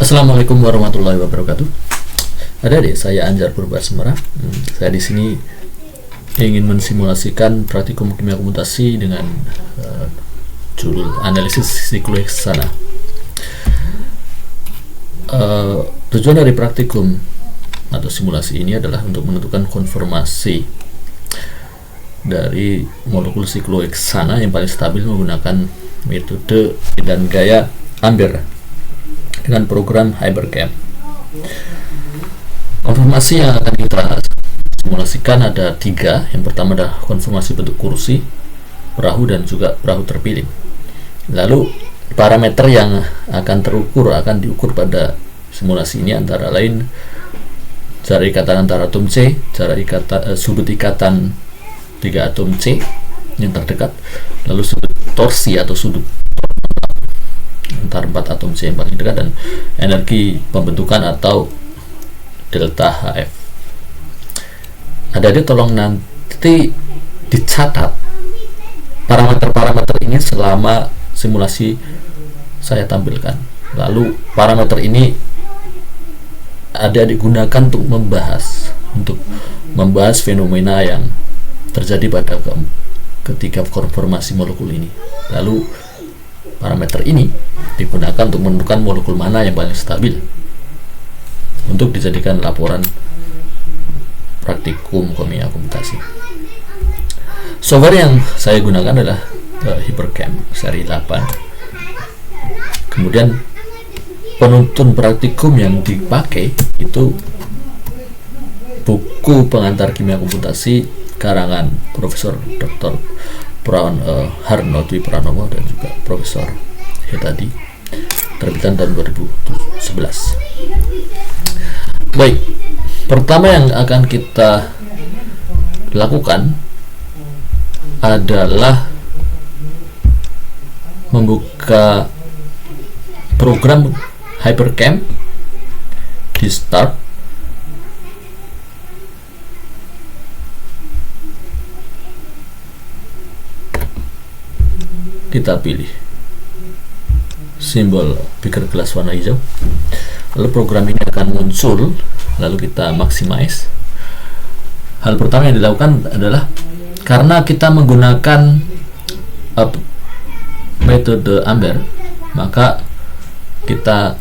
Assalamualaikum warahmatullahi wabarakatuh. Adik-adik, saya Anjar Purbasmara. Saya di sini ingin mensimulasikan praktikum kimia komputasi dengan judul analisis sikloheksana. Tujuan dari praktikum atau simulasi ini adalah untuk menentukan konformasi dari molekul sikloheksana yang paling stabil menggunakan metode dan gaya Ampere dengan program HyperCam. Konformasi yang akan kita simulasikan ada 3. Yang pertama adalah konformasi bentuk kursi, perahu, dan juga perahu terpilih. Lalu parameter yang akan diukur pada simulasi ini antara lain jarak ikatan antara atom C, sudut ikatan 3 atom C yang terdekat, lalu sudut torsi atau sudut antara 4 atom C yang paling dekat, dan energi pembentukan atau delta HF. Adik-adik tolong nanti dicatat parameter-parameter ini selama simulasi saya tampilkan. Lalu parameter ini adik-adik gunakan untuk membahas fenomena yang terjadi pada ketika konformasi molekul ini. Lalu parameter ini digunakan untuk menentukan molekul mana yang paling stabil untuk dijadikan laporan praktikum kimia komputasi. Software yang saya gunakan adalah HyperCam seri 8. Kemudian penuntun praktikum yang dipakai itu buku pengantar kimia komputasi karangan Profesor Dr. Harno Dwi Pranomo dan juga Profesor Hetadi, terbitan tahun 2011. Baik, pertama yang akan kita lakukan adalah membuka program HyperCam di Start. Kita pilih simbol beaker gelas warna hijau, lalu program ini akan muncul, lalu kita maximize. Hal pertama yang dilakukan adalah karena kita menggunakan metode Ampere, maka kita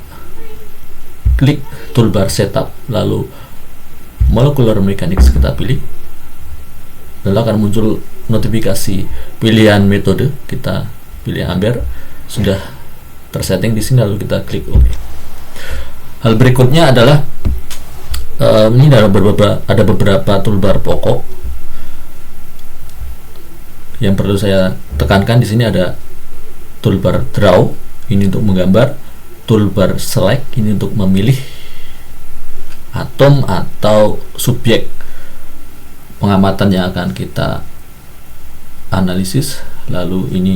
klik toolbar setup, lalu molecular mechanics kita pilih, lalu akan muncul notifikasi pilihan metode. Kita pilih Ampere, sudah tersetting di sini, lalu kita klik OK. Hal berikutnya adalah ini ada beberapa toolbar pokok yang perlu saya tekankan. Di sini ada toolbar draw, ini untuk menggambar, toolbar select, ini untuk memilih atom atau subjek pengamatan yang akan kita analisis, lalu ini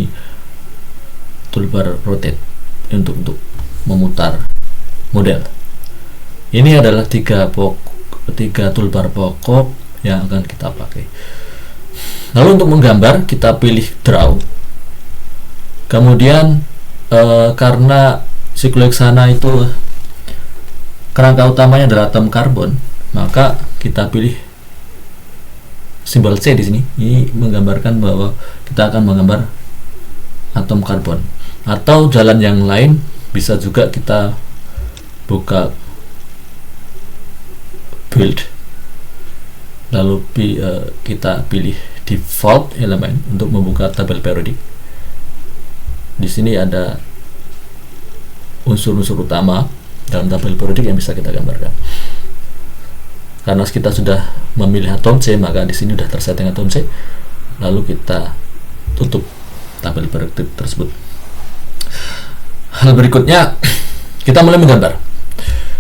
toolbar rotate untuk memutar model. Ini adalah tiga toolbar pokok yang akan kita pakai. Lalu untuk menggambar kita pilih draw. Kemudian karena sikloheksana itu kerangka utamanya adalah atom karbon, maka kita pilih simbol C di sini. Ini menggambarkan bahwa kita akan menggambar atom karbon. Atau jalan yang lain bisa juga kita buka build, lalu kita pilih default element untuk membuka tabel periodik. Di sini ada unsur-unsur utama dalam tabel periodik yang bisa kita gambarkan. Karena kita sudah memilih atom C, maka di sini sudah tersetting atom C. Lalu kita tutup tabel periodik tersebut. Hal berikutnya, kita mulai menggambar.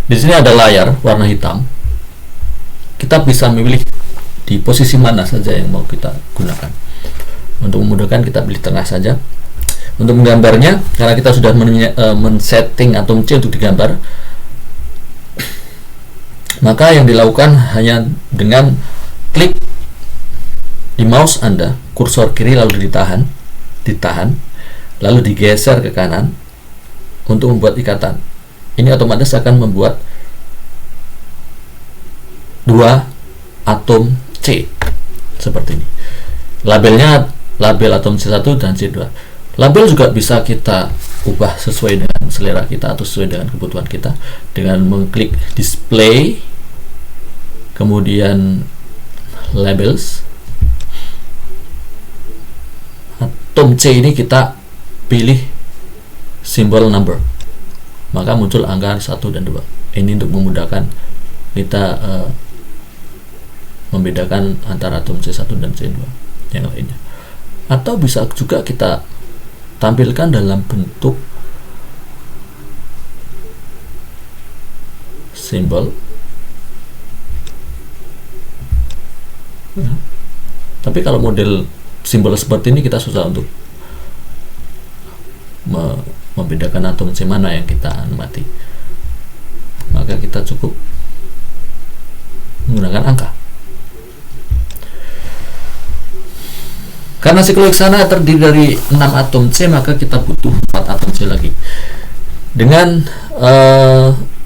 Di sini ada layar warna hitam. Kita bisa memilih di posisi mana saja yang mau kita gunakan. Untuk memudahkan, kita pilih tengah saja. Untuk menggambarnya, karena kita sudah men-setting atom C untuk digambar, maka yang dilakukan hanya dengan klik di mouse Anda, kursor kiri, lalu ditahan, lalu digeser ke kanan untuk membuat ikatan. ini otomatis akan membuat dua atom C seperti ini. Labelnya label atom C1 dan C2. Label juga bisa kita ubah sesuai dengan selera kita atau sesuai dengan kebutuhan kita dengan mengklik display, kemudian labels. Atom C ini kita pilih simbol number, maka muncul angka 1 dan 2. Ini untuk memudahkan kita membedakan antara atom C1 dan C2 yang lainnya. Atau bisa juga kita tampilkan dalam bentuk simbol. Tapi kalau model simbol seperti ini kita susah untuk membedakan atom C mana yang kita amati, maka kita cukup menggunakan angka. Karena sikloheksana terdiri dari 6 atom C, maka kita butuh 4 atom C lagi. Dengan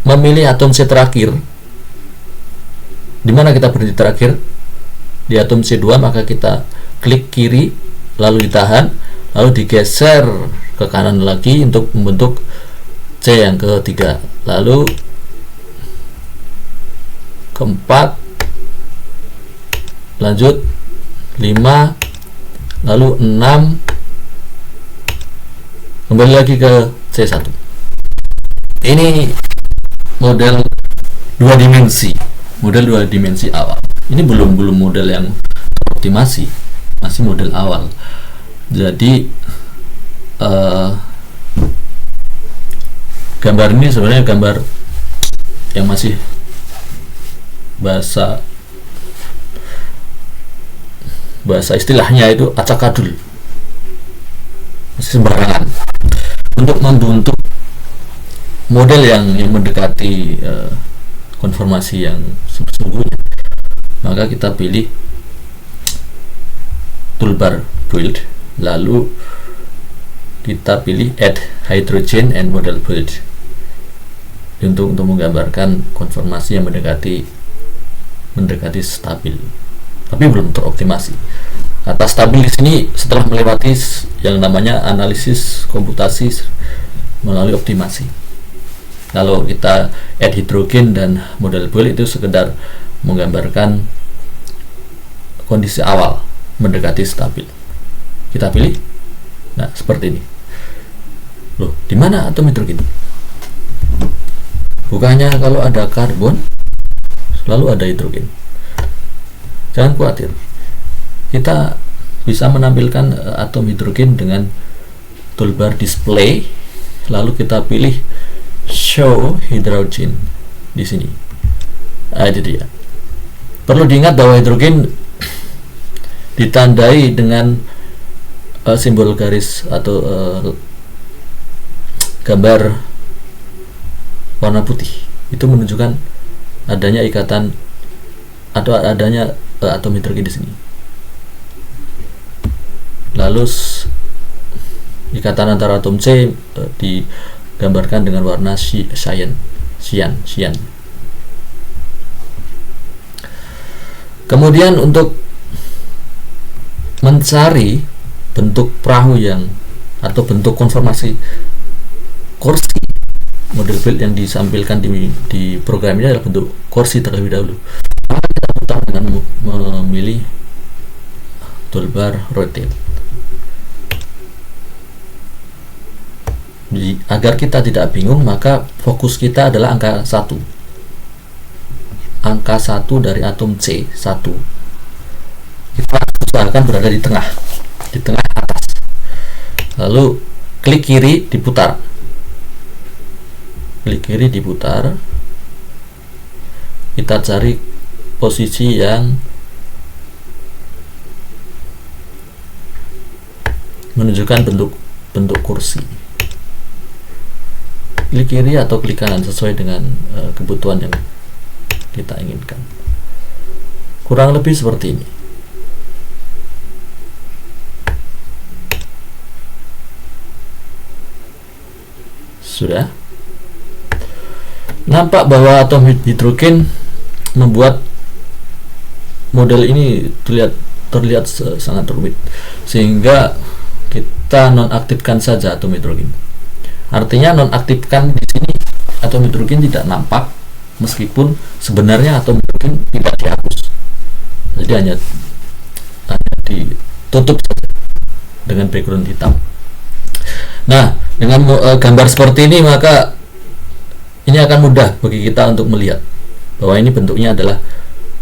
memilih atom C terakhir, di mana kita berhenti terakhir? Di atom C2, maka kita klik kiri, lalu ditahan, lalu digeser ke kanan lagi untuk membentuk C yang ketiga, lalu keempat, lanjut 5, lalu 6, kembali lagi ke C1. Ini model 2 dimensi, awal. Ini belum model yang optimasi, masih model awal. Jadi gambar ini sebenarnya gambar yang masih bahasa istilahnya itu acak-adul, masih sembarangan. Untuk membentuk model yang mendekati konformasi yang sesungguhnya, maka kita pilih toolbar build, lalu kita pilih add hydrogen and model build untuk menggambarkan konformasi yang mendekati stabil, tapi belum teroptimasi. Kata stabil di sini setelah melewati yang namanya analisis komputasi melalui optimasi. Kalau kita add hidrogen dan model build itu sekedar menggambarkan kondisi awal mendekati stabil. Kita pilih, nah seperti ini. Loh, di mana atom hidrogen? Bukannya kalau ada karbon selalu ada hidrogen? Jangan khawatir, kita bisa menampilkan atom hidrogen dengan toolbar display, lalu kita pilih show hydrogen di sini. Itu dia. Perlu diingat bahwa hidrogen ditandai dengan simbol garis atau gambar warna putih. Itu menunjukkan adanya ikatan atau adanya atom hidrogen di sini. Lalu ikatan antara atom C digambarkan dengan warna cyan. Kemudian untuk mencari bentuk perahu atau bentuk konformasi kursi, model build yang disampilkan di program ini adalah bentuk kursi terlebih dahulu. Maka kita putar dengan memilih toolbar rotate. Jadi, agar kita tidak bingung, maka fokus kita adalah angka 1. Angka 1 dari atom C1. Kita usahakan berada di tengah atas. Lalu klik kiri, diputar. Kita cari posisi yang menunjukkan bentuk kursi. Klik kiri atau klik kanan sesuai dengan kebutuhan yang kita inginkan. Kurang lebih seperti ini. Sudah. nampak bahwa atom hidrogen membuat model ini terlihat sangat rumit, sehingga kita nonaktifkan saja atom hidrogen. Artinya nonaktifkan di sini atom hidrogen tidak nampak, meskipun sebenarnya atom hidrogen tidak dihapus. Jadi hanya ditutup saja dengan background hitam. Nah, dengan gambar seperti ini, maka ini akan mudah bagi kita untuk melihat bahwa ini bentuknya adalah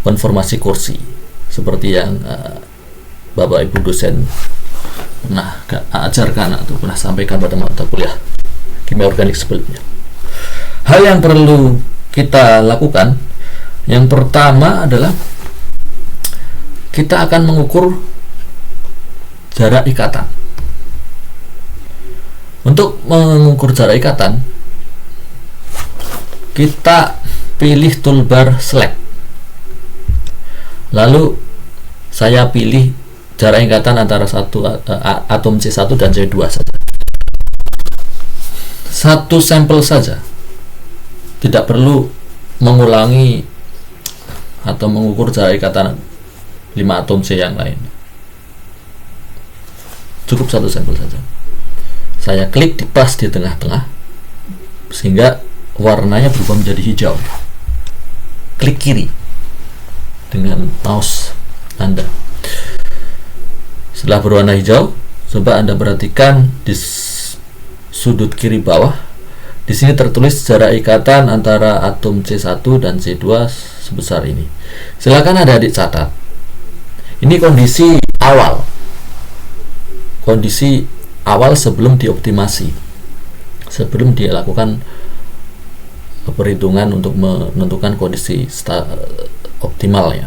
konformasi kursi, seperti yang Bapak Ibu dosen pernah ajarkan atau pernah sampaikan pada mata kuliah kimia organik sebelumnya. Hal yang perlu kita lakukan, yang pertama adalah kita akan mengukur jarak ikatan. Untuk mengukur jarak ikatan, kita pilih toolbar select. Lalu saya pilih jarak ikatan antara atom C1 dan C2 saja. Satu sampel saja. Tidak perlu mengulangi atau mengukur jarak ikatan 5 atom C yang lain. Cukup satu sampel saja. Saya klik pas di tengah-tengah sehingga warnanya berubah menjadi hijau. Klik kiri dengan mouse Anda. Setelah berwarna hijau, coba Anda perhatikan di sudut kiri bawah. Di sini tertulis jarak ikatan antara atom C1 dan C2 sebesar ini. Silakan adik-adik catat. Ini kondisi awal. Kondisi awal sebelum dioptimasi. Sebelum dia lakukan perhitungan untuk menentukan kondisi optimalnya.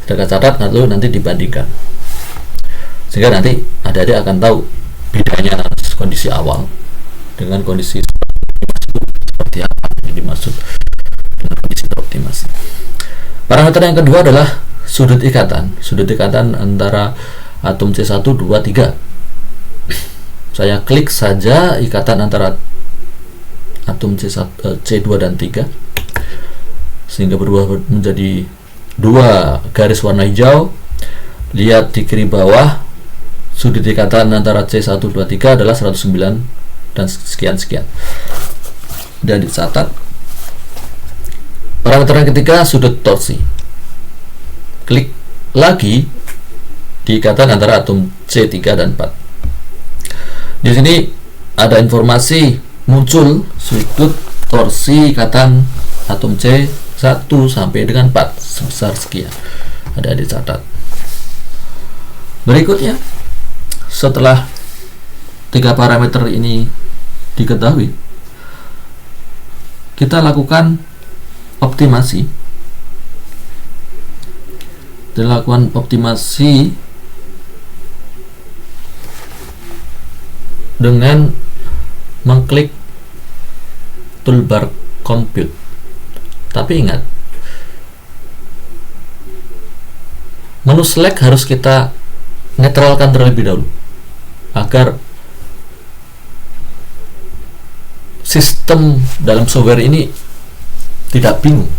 Kita catat, lalu nanti dibandingkan, sehingga nanti adik-adik akan tahu bedanya kondisi awal dengan kondisi seperti apa yang dimaksud dengan kondisi optimasi. Parameter yang kedua adalah sudut ikatan. Sudut ikatan antara atom C1, 2, 3. Saya klik saja ikatan antara atom C2 dan 3 sehingga berubah menjadi 2 garis warna hijau. Lihat di kiri bawah, sudut ikatan antara C1, 2, 3 adalah 109 dan sekian-sekian. Dan dicatat. Parameter yang ketiga, sudut torsi. Klik lagi di ikatan antara atom C3 dan 4. Di sini ada informasi muncul sudut torsi ikatan atom C1 sampai dengan 4 sebesar sekian. Ada dicatat. Berikutnya, setelah 3 parameter ini diketahui, kita lakukan optimasi. Dilakukan optimasi dengan mengklik toolbar compute. Tapi ingat, menu select harus kita netralkan terlebih dahulu agar sistem dalam software ini tidak bingung.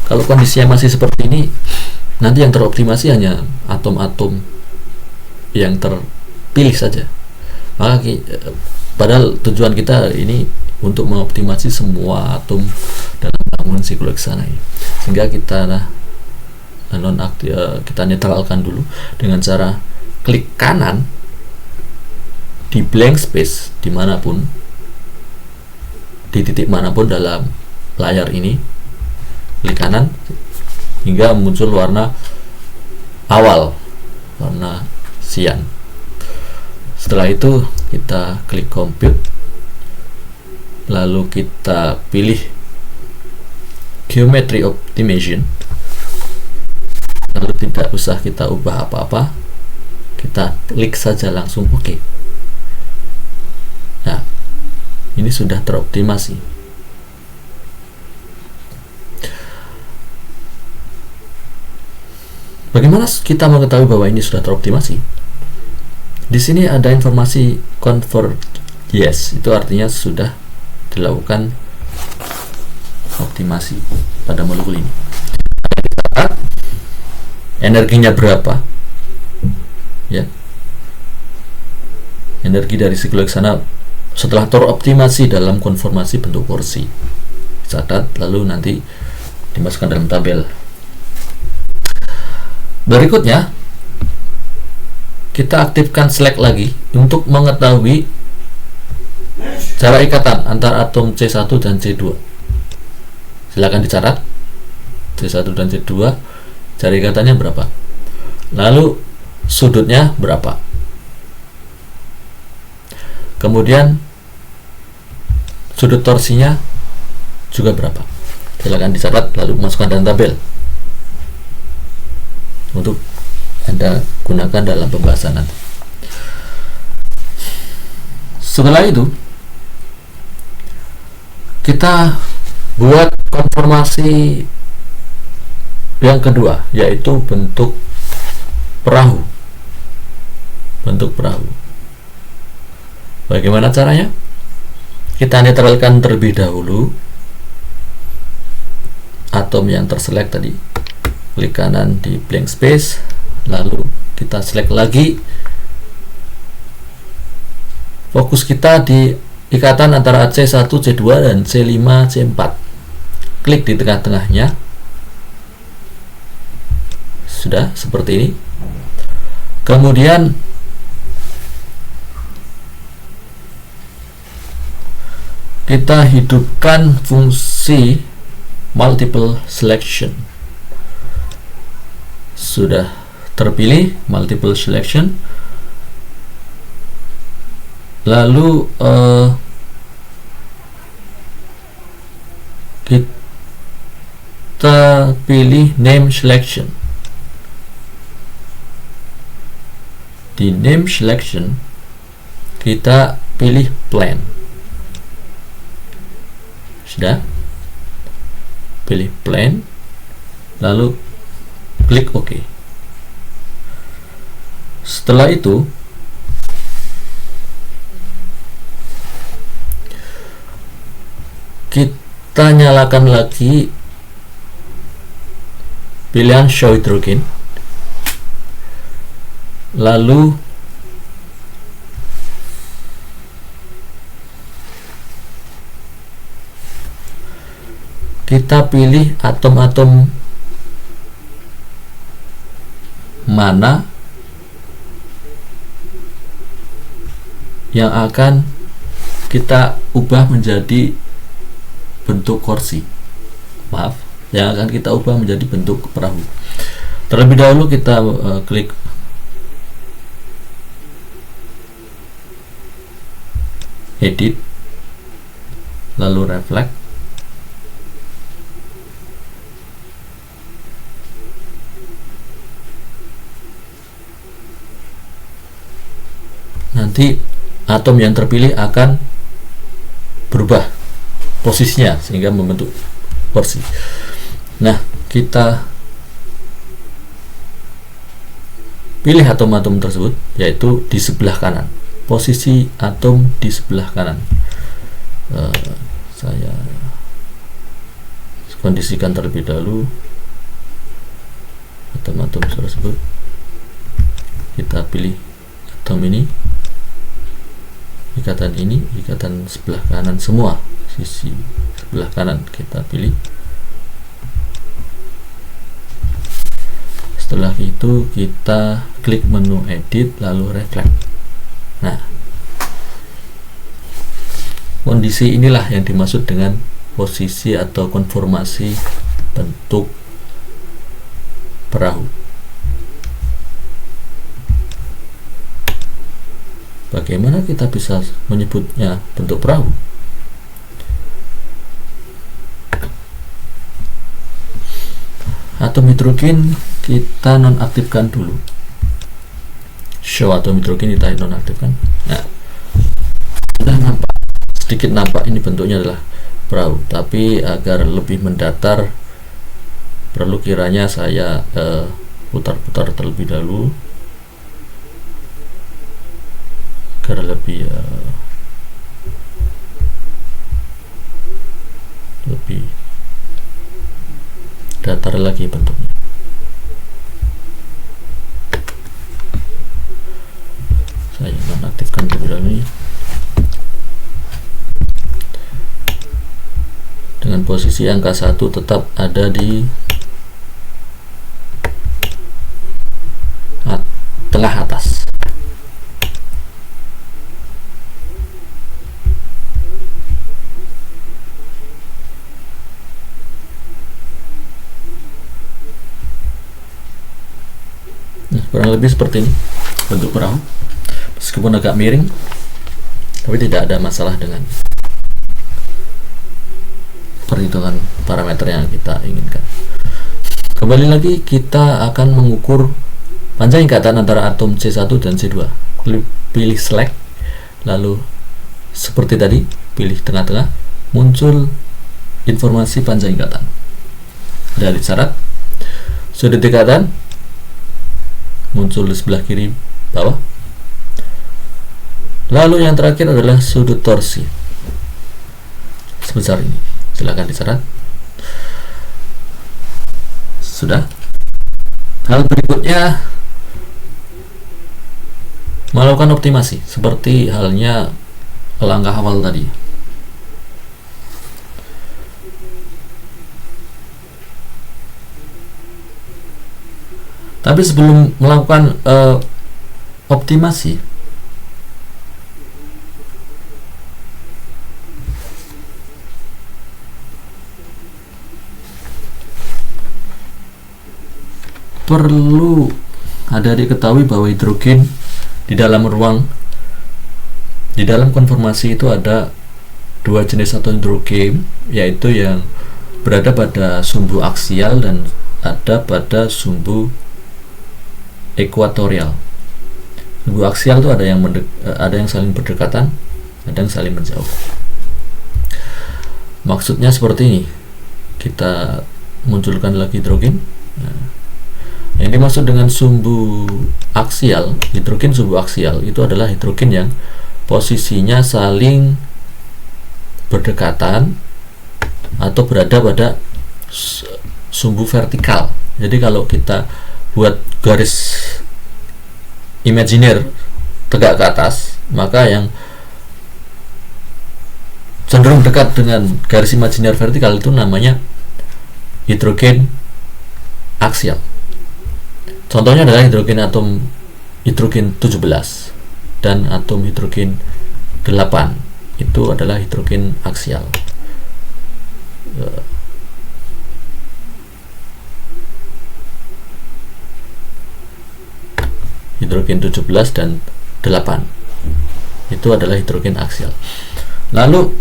Kalau kondisinya masih seperti ini, nanti yang teroptimasi hanya atom-atom yang terpilih saja. Maka padahal tujuan kita ini untuk mengoptimasi semua atom dalam bangunan siklohexana ini, sehingga kita kita netralkan dulu dengan cara klik kanan di blank space dimanapun, di titik manapun dalam layar ini, klik kanan hingga muncul warna awal, warna siang. Setelah itu kita klik compute, lalu kita pilih geometry optimization, lalu tidak usah kita ubah apa-apa, kita klik saja langsung OK. Nah, ini sudah teroptimasi. Bagaimana kita mengetahui bahwa ini sudah teroptimasi? Di sini ada informasi convert yes, itu artinya sudah dilakukan optimasi pada molekul ini. Energinya berapa? Ya. Energi dari sikloheksana setelah teroptimasi dalam konformasi bentuk porsi. Catat, lalu nanti dimasukkan dalam tabel. Berikutnya, kita aktifkan select lagi untuk mengetahui cara ikatan antara atom C1 dan C2. Silakan dicatat. C1 dan C2, cara ikatannya berapa? Lalu sudutnya berapa? Kemudian sudut torsinya juga berapa? Silakan dicatat lalu masukkan dalam tabel untuk Anda gunakan dalam pembahasan nanti. Setelah itu kita buat konformasi yang kedua, yaitu bentuk perahu. Bentuk perahu. Bagaimana caranya? Kita netralkan terlebih dahulu atom yang terselect tadi. Klik kanan di blank space, lalu kita select lagi. Fokus kita di ikatan antara C1, C2 dan C5, C4. Klik di tengah-tengahnya. Sudah seperti ini. Kemudian kita hidupkan fungsi multiple selection. Sudah terpilih multiple selection, lalu kita pilih name selection. Di name selection kita pilih plan. Sudah, pilih plan, lalu klik OK. Setelah itu kita nyalakan lagi pilihan show hydrogen, lalu kita pilih atom-atom mana yang akan kita ubah menjadi bentuk kursi. Maaf, yang akan kita ubah menjadi bentuk perahu. Terlebih dahulu kita klik edit, lalu reflect. Nanti atom yang terpilih akan berubah posisinya sehingga membentuk porsi. Nah, kita pilih atom-atom tersebut, yaitu di sebelah kanan. Posisi atom di sebelah kanan. Saya kondisikan terlebih dahulu atom-atom tersebut. Kita pilih atom ini, ikatan ini, ikatan sebelah kanan semua, sisi sebelah kanan kita pilih. Setelah itu kita klik menu edit lalu reflect. Nah, kondisi inilah yang dimaksud dengan posisi atau konformasi bentuk perahu. Bagaimana kita bisa menyebutnya bentuk perahu? Atom hidrogen kita nonaktifkan dulu. Show atom hidrogen kita nonaktifkan. Nah, sudah nampak, sedikit nampak ini bentuknya adalah perahu. Tapi agar lebih mendatar, perlu kiranya saya putar-putar terlebih dahulu agar lebih lebih datar lagi bentuknya. Saya nonaktifkan terlebih dahulu dengan posisi angka 1 tetap ada di tengah atas. Nah, kurang lebih seperti ini bentuk perahu, meskipun agak miring, tapi tidak ada masalah dengan perhitungan parameter yang kita inginkan. Kembali lagi, kita akan mengukur panjang ikatan antara atom C1 dan C2. Pilih select, lalu seperti tadi, pilih tengah-tengah, muncul informasi panjang ikatan. Dari syarat, sudut ikatan muncul di sebelah kiri bawah. Lalu yang terakhir adalah sudut torsi sebesar ini. Silakan dicatat. Sudah. Hal berikutnya, melakukan optimasi seperti halnya langkah awal tadi. Tapi sebelum melakukan optimasi, perlu ada diketahui bahwa hidrogen di dalam konformasi itu ada dua jenis atom hidrogen, yaitu yang berada pada sumbu aksial dan ada pada sumbu ekuatorial. Sumbu aksial itu ada yang saling berdekatan, ada yang saling menjauh. Maksudnya seperti ini. Kita munculkan lagi hidrogen. Nah, yang dimaksud dengan sumbu aksial, hidrogen sumbu aksial itu adalah hidrogen yang posisinya saling berdekatan atau berada pada sumbu vertikal. Jadi kalau kita buat garis imajiner tegak ke atas, maka yang cenderung dekat dengan garis imajiner vertikal itu namanya hidrogen aksial. Contohnya adalah atom hidrogen 17 dan atom hidrogen 8. Itu adalah hidrogen aksial. Hidrogen 17 dan 8 itu adalah hidrogen aksial. Lalu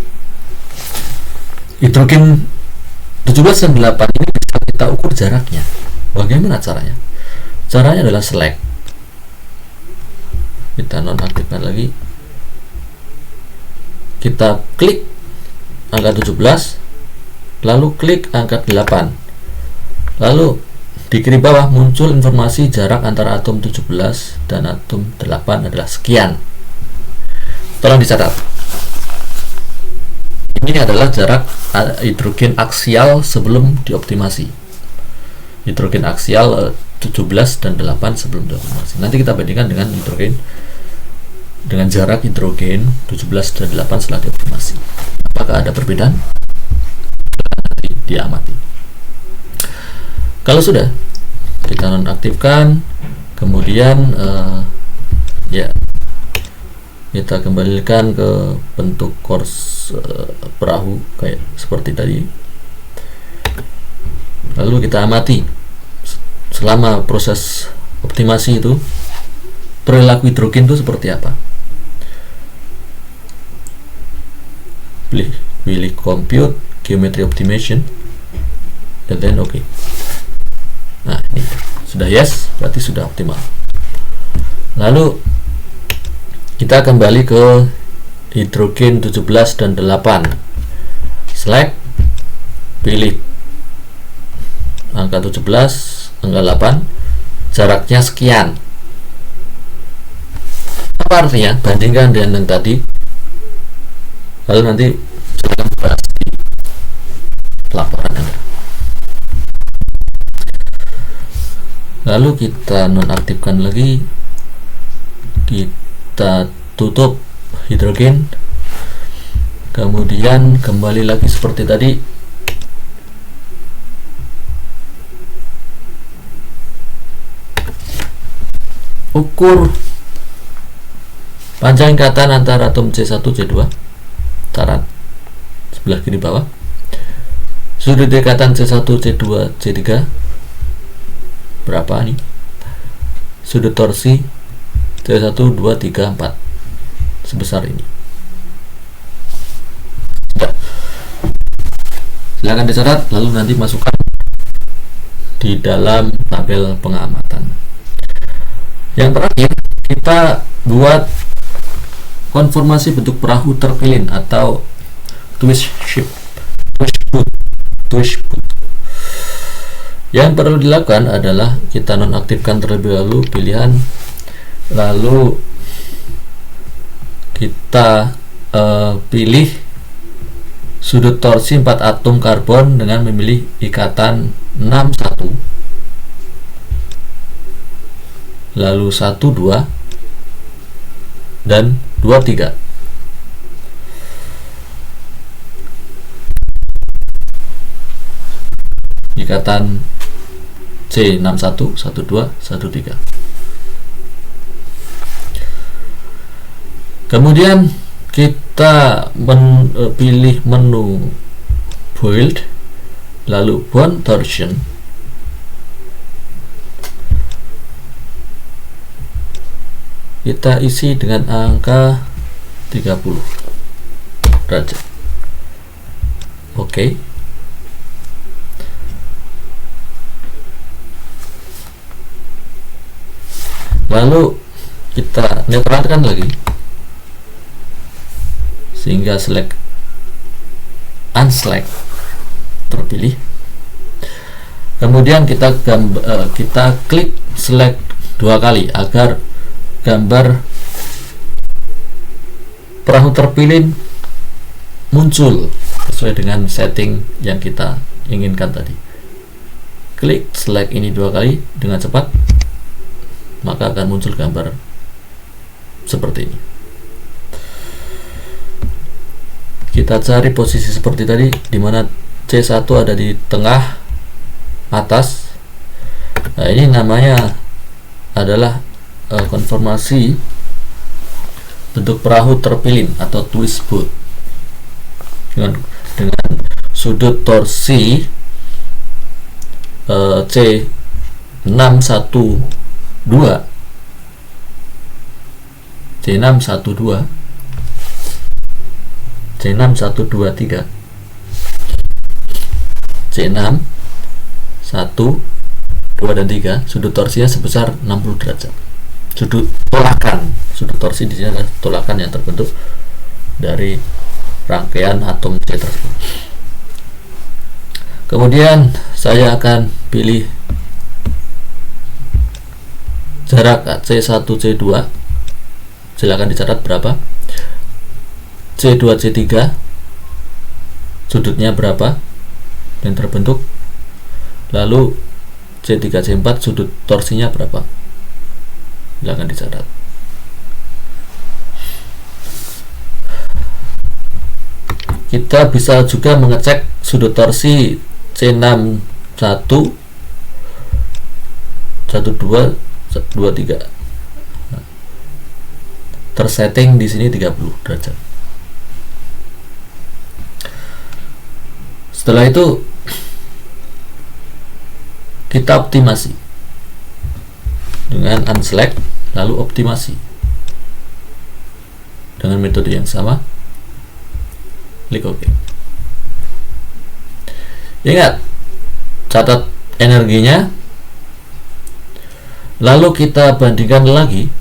hidrogen 17 dan 8 ini bisa kita ukur jaraknya. Bagaimana caranya? Caranya adalah select. Kita nonaktifkan lagi. Kita klik angka 17, lalu klik angka 8. Lalu di kiri bawah muncul informasi jarak antara atom 17 dan atom 8 adalah sekian. Tolong dicatat. Ini adalah jarak hidrogen aksial sebelum dioptimasi. Hidrogen aksial 17 dan 8 sebelum dioptimasi. Nanti kita bandingkan dengan jarak hidrogen 17 dan 8 setelah dioptimasi. Apakah ada perbedaan? Nanti diamati. Kalau sudah, kita nonaktifkan, kemudian kita kembalikan ke bentuk kors perahu kayak seperti tadi. Lalu kita amati selama proses optimasi itu perilaku hidrogen itu seperti apa. Pilih compute geometry optimization and then okay. Nah, ini sudah yes, berarti sudah optimal. Lalu kita kembali ke hidrogen 17 dan 8. Select, pilih angka 17, angka 8, jaraknya sekian. Apa artinya? Bandingkan dengan yang tadi. Lalu nanti silakan bahas di laporan Anda. Lalu kita nonaktifkan lagi, kita tutup hidrogen, kemudian kembali lagi seperti tadi. Ukur panjang ikatan antara atom C1 C2, syarat sebelah kiri bawah. Sudut ikatan C1 C2 C3 berapa nih? Sudut torsi C1 2 3 4 sebesar ini. Sudah. Silakan dicatat, lalu nanti masukkan di dalam tabel pengamatan. Yang terakhir, kita buat konformasi bentuk perahu terpilin atau twist boat. Yang perlu dilakukan adalah kita nonaktifkan terlebih dahulu pilihan, lalu kita pilih sudut torsi 4 atom karbon dengan memilih ikatan 61, lalu 1 2 dan 2 3. Ikatan C61 1 2 1 3. Kemudian kita pilih menu build, lalu bond torsion, kita isi dengan angka 30 derajat. Oke. Lalu kita netralkan lagi sehingga unselect terpilih. Kemudian kita klik select 2 kali agar gambar perahu terpilih muncul sesuai dengan setting yang kita inginkan tadi. Klik select ini 2 kali dengan cepat, maka akan muncul gambar seperti ini. Kita cari posisi seperti tadi, di mana C1 ada di tengah atas. Nah, ini namanya adalah konformasi bentuk perahu terpilin atau twist boat dengan sudut torsi C612 C6123 C6 1 2 dan 3, sudut torsinya sebesar 60 derajat. Sudut torsi di sini adalah tolakan yang terbentuk dari rangkaian atom C tersebut. Kemudian saya akan pilih jarak C1 C2, silakan dicatat berapa. C2 C3 sudutnya berapa yang terbentuk, lalu C3 C4 sudut torsinya berapa, silakan dicatat. Kita bisa juga mengecek sudut torsi C6 1 2 3 tersetting di sini 30 derajat. Setelah itu kita optimasi dengan unselect, lalu optimasi dengan metode yang sama, klik OK. Ingat, catat energinya, lalu kita bandingkan lagi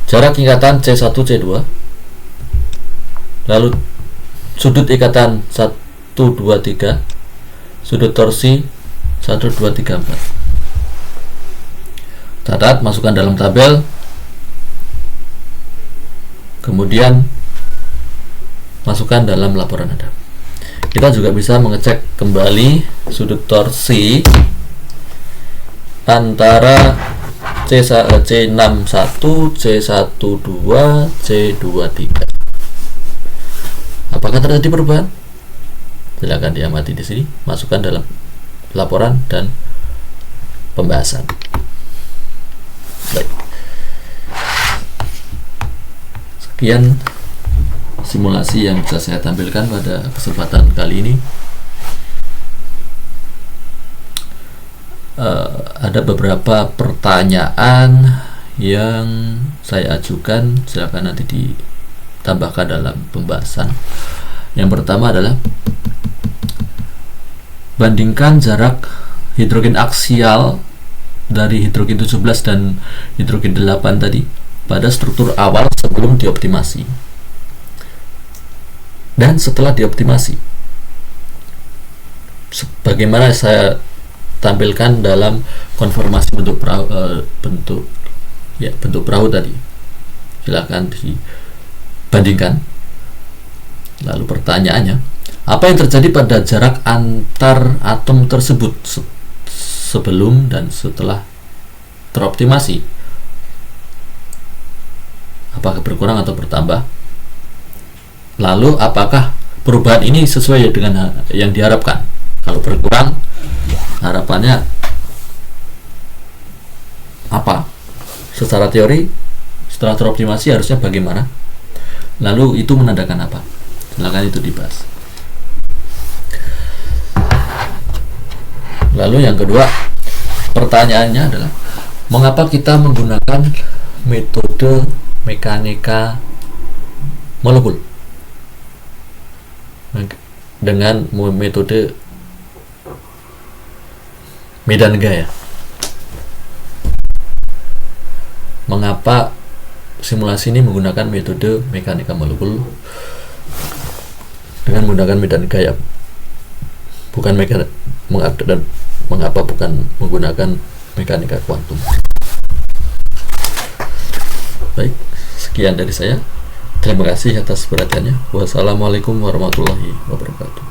jarak ikatan C1 C2, lalu sudut ikatan 1 2 3, sudut torsi 1 2 3 4. Catat, masukkan dalam tabel, kemudian masukkan dalam laporan Anda. Kita juga bisa mengecek kembali sudut torsi antara C61, C12, C23. Apakah terjadi perubahan? Silakan diamati di sini, masukkan dalam laporan dan pembahasan. Baik. Sekian simulasi yang bisa saya tampilkan pada kesempatan kali ini. Ada beberapa pertanyaan yang saya ajukan, silakan nanti ditambahkan dalam pembahasan. Yang pertama adalah bandingkan jarak hidrogen aksial dari hidrogen 17 dan hidrogen 8 tadi pada struktur awal sebelum dioptimasi dan setelah dioptimasi. Bagaimana saya tampilkan dalam konformasi bentuk perahu, bentuk perahu tadi. Silakan dibandingkan. Lalu pertanyaannya, apa yang terjadi pada jarak antar atom tersebut sebelum dan setelah teroptimasi? Apakah berkurang atau bertambah? Lalu apakah perubahan ini sesuai dengan yang diharapkan? Kalau berkurang, harapannya apa? Secara teori, setelah teroptimasi harusnya bagaimana? Lalu itu menandakan apa? Silakan itu dibahas. Lalu yang kedua, pertanyaannya adalah, mengapa kita menggunakan metode mekanika molekul dengan metode medan gaya? Mengapa simulasi ini menggunakan metode mekanika molekul dengan menggunakan medan gaya, bukan dan mengapa bukan menggunakan mekanika kuantum? Baik, sekian dari saya. Terima kasih atas perhatiannya. Wassalamualaikum warahmatullahi wabarakatuh.